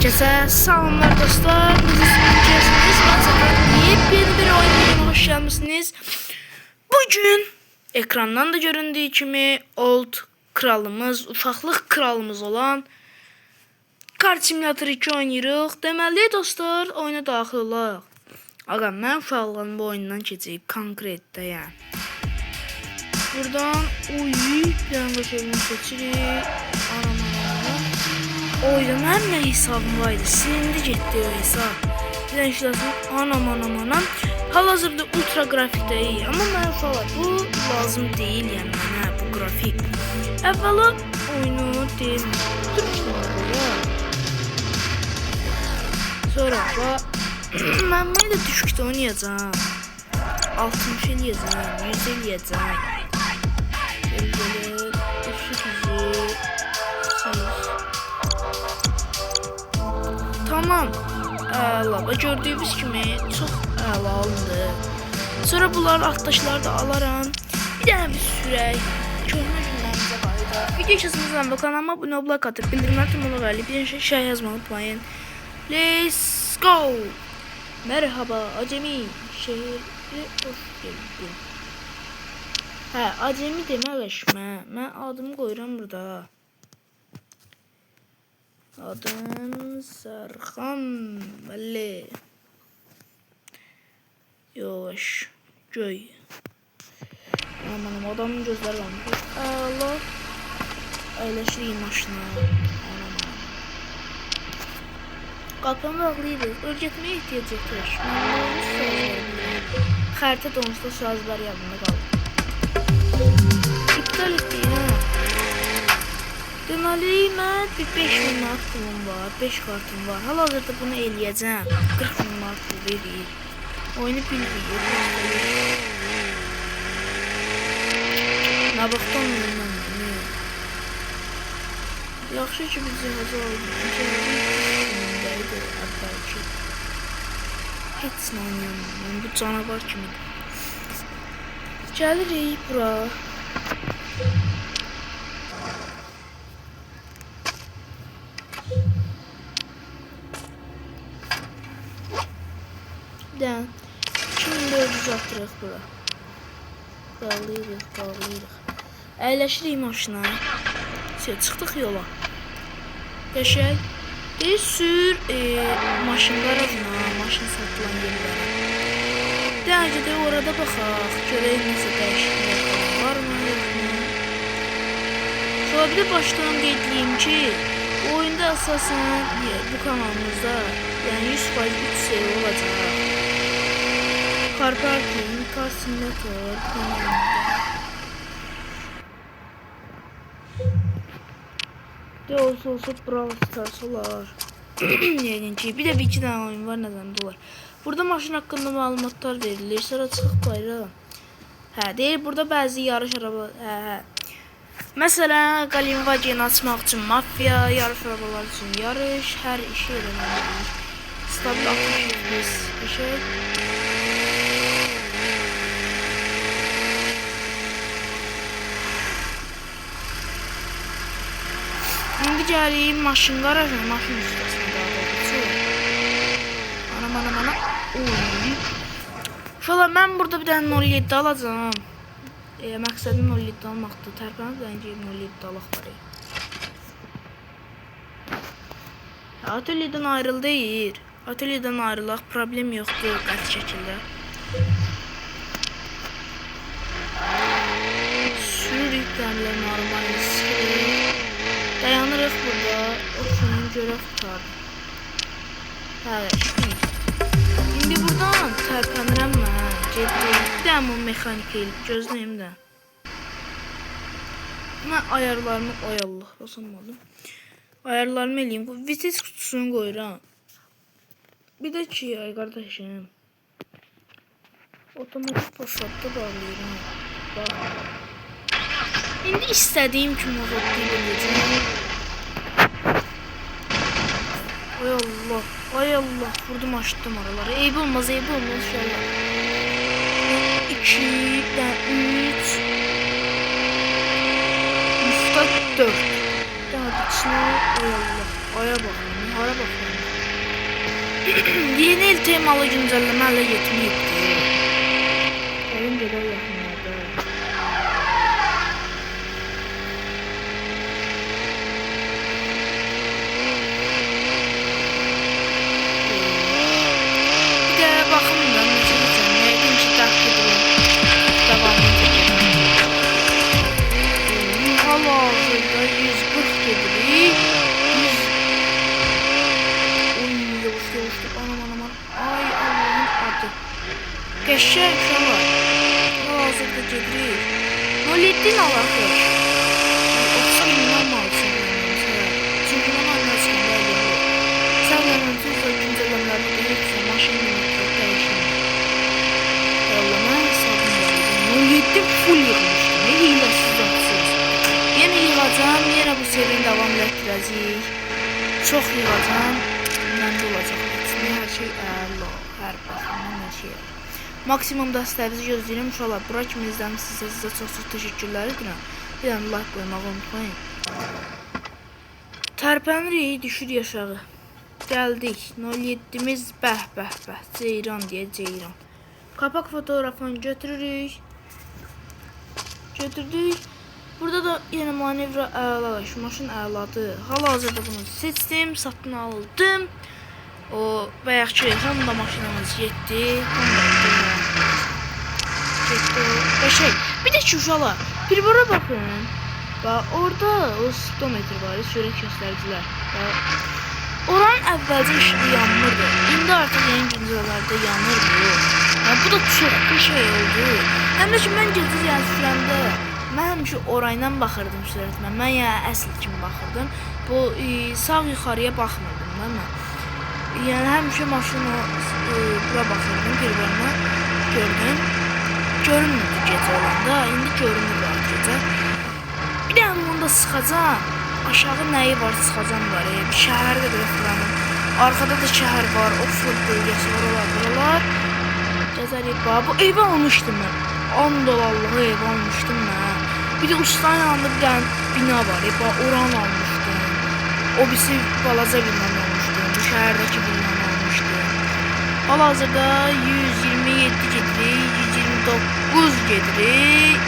Herkese selamlar dostlar. Nasılsınız? Ben Zafer. Yepyeni bir oyuna hoş gelmişsiniz. Bugün ekrandan da göründüğü gibi old kralımız, ufaklık kralımız olan Kart Simulator 2 oynayırıq. Deməli dostlar, oyuna daxil olaq. Ağa, mən ufaqlığın bu oyundan keçib konkretdə yəni. Buradan bir başarını seçirik. Oyda mənim nə hesabım var idi? Silindi getdi o hesab. Bilən işləsin, anam. Hal-hazırda ultra grafikdə iyi. Amma mənə falan bu lazım deyil yəni mənə bu grafik. Əvvəla oyunu deyil. Sonra mən bunu da düşükdə oynayacağım. 60 eləyəcəm, 100 eləyəcəm. Gel, 3 Tamam. Əla. Gördüyünüz kimi çox əla alındı. Sonra bunları atdaşları da alaram. Bir dənə bir sürək. Köhnə günlərimizə qayıdaq. Video keçəsimizdən və kanalıma abunə olub like atıb bildirimləri tümləməli bir şey yazmağı unutmayın. Let's go. Merhaba acemi şehri hoş geldin. Hə, acemi demək mən adımı qoyuram burada. Adım Serkan Veli. Yavaş. Göy. Aman adamın gözləri var. Allah. Əyləşirik maşına. Qapını bağlayırıq. Öyrətməyə ehtiyac etmiş. Xəritə donuzda sözlər yadında qaldı. İptal etdik, hə? Deməli, mən 5000 manat pulum var, 5 kartım var. Hal-hazırda bunu eləyəcəm. 40.000 manat pul verir. Oyunu bilmir. Nə vaxtdan oyundan mı? Yaxşı ki, biz cihazı aldım. Heç nə oynayamam. Bu canavar kimidir. Gəlirik bura. Dən 2400 atırıq bura. Bağlayırıq. Əyləşirik maşına. Çıxdıq yola. Qəşəng. Sür maşın qarajına, maşın satılan yerlərə. Dəncə də orada baxaq. Görək nəsə dəyişikliklər varmı, yoxmu? Sonra bir də başdan qeydliyim ki, bu oyunda əsasən bu kanalımızda yəni 100% 3 seri olacaq. Kart Simulator kanalımızda. De olsa Brawl Stars olar. Yəni ki, bir də bir iki dənə oyun var, nədən dolar. Burada maşın haqqında məlumatlar verilir. Sonra çıxıq bayrağa. Hə, deyir burada bəzi yarış araba, Məsələn, Qalinvagen açmaq üçün mafya, yarış arabalar üçün yarış, hər işi öyrənəlidir. Stabil 60 bir şey. İndi gəliyim maşın qarajına, maşın ustasına daha doğrusu. Ana. Şöyle mən burada bir dənə 07 alacağım. Məqsədim 07 almaqdır. Tərpənib dəncə 07 alaq var. Atölyədən ayrıldıyır. Atölyədən ayrılaq, problem yoxdur qəti şəkildə. Sürürük dəmlər normal sıxırıq. Dayanırıq burada. Oxunun görək tutarıq. Hə, şükür. İndi buradan tərpənirəm mən. Gedəyim o mexanik elib. Gözləyim də. Mən ayarlarımı, ay Allah, basamadım. Ayarlarımı eləyim. Bu vites kutusunu qoyuram. Bir də ki, ay qardaşım. Otomatik başlatda bağlayıram. Bax. İndi istədiyim kimi uzatdıyım eləyəcəm. Ay Allah, vurdum açdım araları. Eybi olmaz inşallah. 2, 3, 4. Daha bitsin. Ay Allah. Aya bakın. Hara bakın. Yeni il temalı güncelleme hələ yetməyibdir. Gəlin gedək yaxınlarda. Bir də baxın da necə geçən. Yəqin ki, dəqiq edilən davamını çəkəcəm. Hal-hazırda 140 gedirik. 100. Oy, yavaş-yavaş. Anam. Ay Allah'ın adı. Qəşəng uşaqlar. Hal-hazırda gedirik. 07'nin alaqı. 30 mindən malısın. Çünki mən anına çıxanda eləyəm. Sən məndən tüzlə güncələmlərdə deyirsən, maşın minətlər dəyişmir. Allah, mən hesabım var. 07 full yığmışdım. Ne hiləsiz zatsız. Yenə yığacam, yenə bu serinin davam etdirəcəyik. Çox yığacam. Məndə olacaq. Hər şey əla. Hər baxımdan hər şey əla. Maksimum dəstəyinizi gözləyirəm uşaqlar. Bura kimi izləmişsinizsə sizə çox təşəkkürlər edirəm. Bir dənə like qoymağı unutmayın. Tərpənirik, düşürük aşağı. Gəldik. 07'miz bəh. Ceyran deyə Ceyran. Kapak fotoğrafını götürürük. Götürdük. Burada da yenə manevra əla. Şu maşın əladır. Hal-hazırda bunu seçdim, satın aldım. O bayaqki Honda maşınımız getdi. Bir de ki uşaqlar, bir bura baxın. Bax, orada o speedometre var, sürət göstəricilər. Oranın əvvəlcə işığı yanmırdı. İndi artıq yeni güncəllərdə yanır bu. Bu da çox bir şey oldu. Həm də ki, mən gecə sürəndə mən həmişə orayla baxırdım sürətimə. Mən yəni əsl kimi baxırdım. Bu sağ yuxarıya baxmırdım da mən. Yəni həmişə maşını bura baxırdım, bir-birinə gördüm. Görünmürdü gecə olanda, indi görünür var gecə. Bir də bunu da sıxacam. Aşağı nəyi var sıxacam var. Bir şəhərdə belə fırlanır. Arkada da şəhər var, offroad bölgəsi var, oralar. Gəzərik bax. Bu evi almışdım mən. And Allah'a ev almışdım mən. Bir də ustanın yanında bir dənə bina var. Bax, oranı almışdım. O birisi balaca binanı almışdım. Bu şəhərdəki binanı almışdım. Hal-hazırda 127 gedirik, 129 gedirik.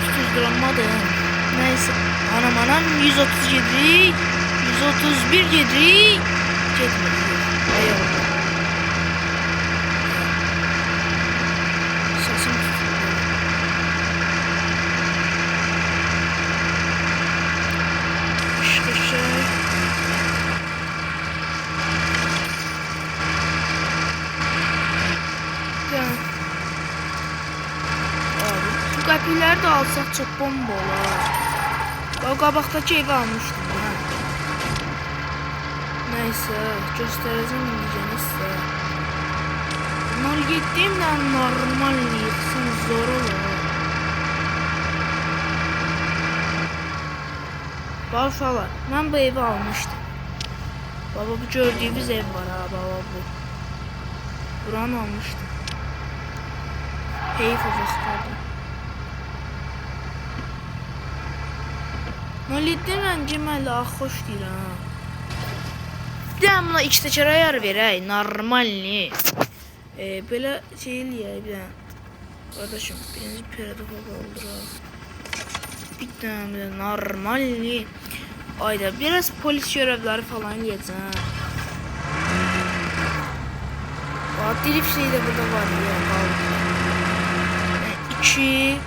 Tutuzduranmadım. Neyse. Anam 130 gedirik, 131 gedirik. Getmədik. Ay Allah. Səsim tutuyor. Başqa şey. Bu qəpikləri də alsaq çox bomba olar. O qabaqdakı evi almışdım mən. Neyse, göstərəcəm indicəni sizə. Bunlar yetdiyimlə normal yıxsın, zor olur. Bax uşaqlar, mən bu evi almışdım. Baba, bu gördüyünüz ev var ha, baba bu. Buranı almışdım. Heyif o vaxtlarda. Nolitdən rəngim hələ xoş deyirəm. Bir də buna iki təkər ayar verək, normalni. Belə şey eləyək bir dənə. Qardaşım, birinci pedagog dolduraq. Bir dənə normalni. Ayda biraz polis görevləri falan eləyəcəm. Drift şey də burada var ya. 2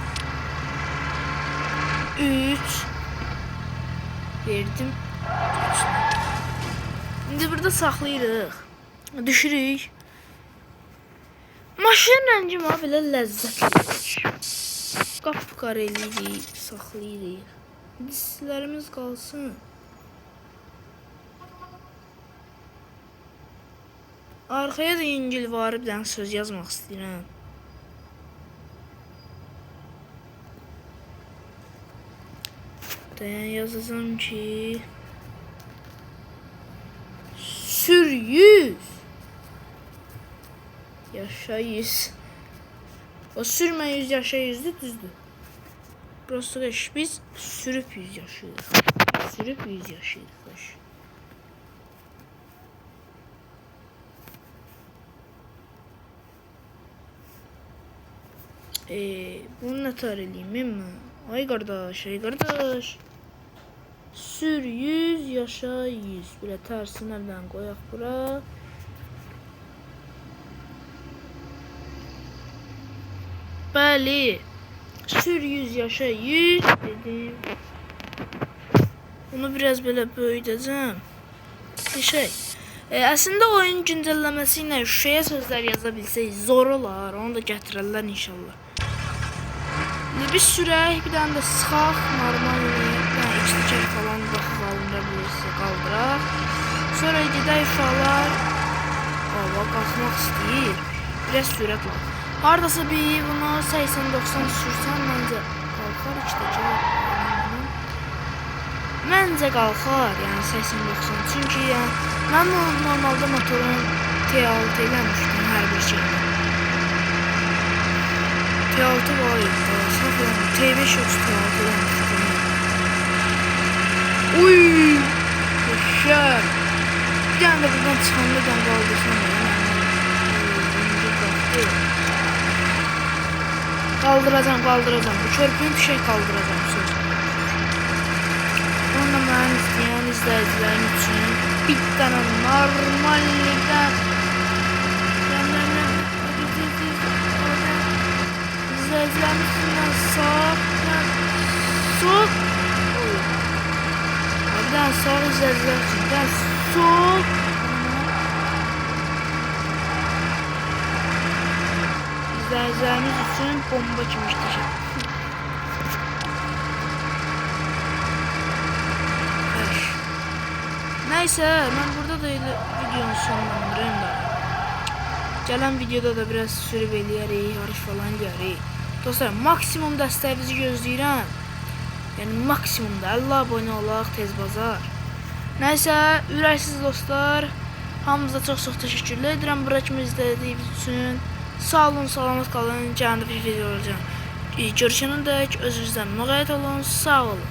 3 verdim. İndi burada saxlayırıq. Düşürük. Maşın rəngi mənə belə ləzzətlidir. Qapqar eləyirik, saxlayırıq. Dislərimiz qalsın. Arxaya da İngilvari bir dənə söz yazmaq istəyirəm. Dayan yazacağım ki sür 100 yaşa 100. O sürmə 100 yaşa 100'dür, düzdür. Burası biz sürüp 100 yaşayırıq. Sürüp 100 yaşayırıq. Bunu nətər eləyim mi? Ay qardaş, ay qardaş. Sür 100, yaşa 100. Belə tərsinə bir dənə qoyaq bura. Bəli. Sür 100, yaşa 100 dedim. Bunu biraz belə böyüdəcəm. Əslində oyun güncəlləməsi ilə şüşəyə sözlər yaza bilsək zor olar. Onu da gətirərlər inşallah. Bir sürək, bir dənə də sıxaq, normal bir dənə içlikər falan qaldıra bilirsə qaldıraq. Sonra gedək uşaqlar. Qalxmaq istəyir. Biraz sürət var. Hardasa bir bunu 80-90 sürsən məncə qalxar Məncə qalxar, yəni 80-90. Çünki yəni, mən normalda motorun T6 eləmişdim hər bir şeyini. T6 var idi, T5 yox, T6 eləmişdim. Uy! Yaşar! Bir dənə də buradan çıxanda da qaldırsam Qaldıracam. Bu körpünü bir şey qaldıracam söz. Onu mən istəyən izləyicilərim üçün bir dənə normallikdən izləyicilərim üstündən sol bir dənə sağ izləyicilərim üçün bir dənə sol izləyicilərimiz üçün bomba kimi işləyəcək. Neyse, ben burada da videonun sonlandırayım da. Gələn videoda da biraz sürüb eləyərik, yarış falan eləyərik. Dostlar, maksimum dəstəyinizi gözləyirəm. Yəni maksimumda 50 abone olaq tez bazar. Neyse, ürəksiz dostlar, hamınıza çox təşəkkür edirəm bura kimi izlədiyiniz üçün. Sağ olun, salamat qalın. Gələn bir video olacaq. Görüşənədək özünüzdən müğayət olun. Sağ olun.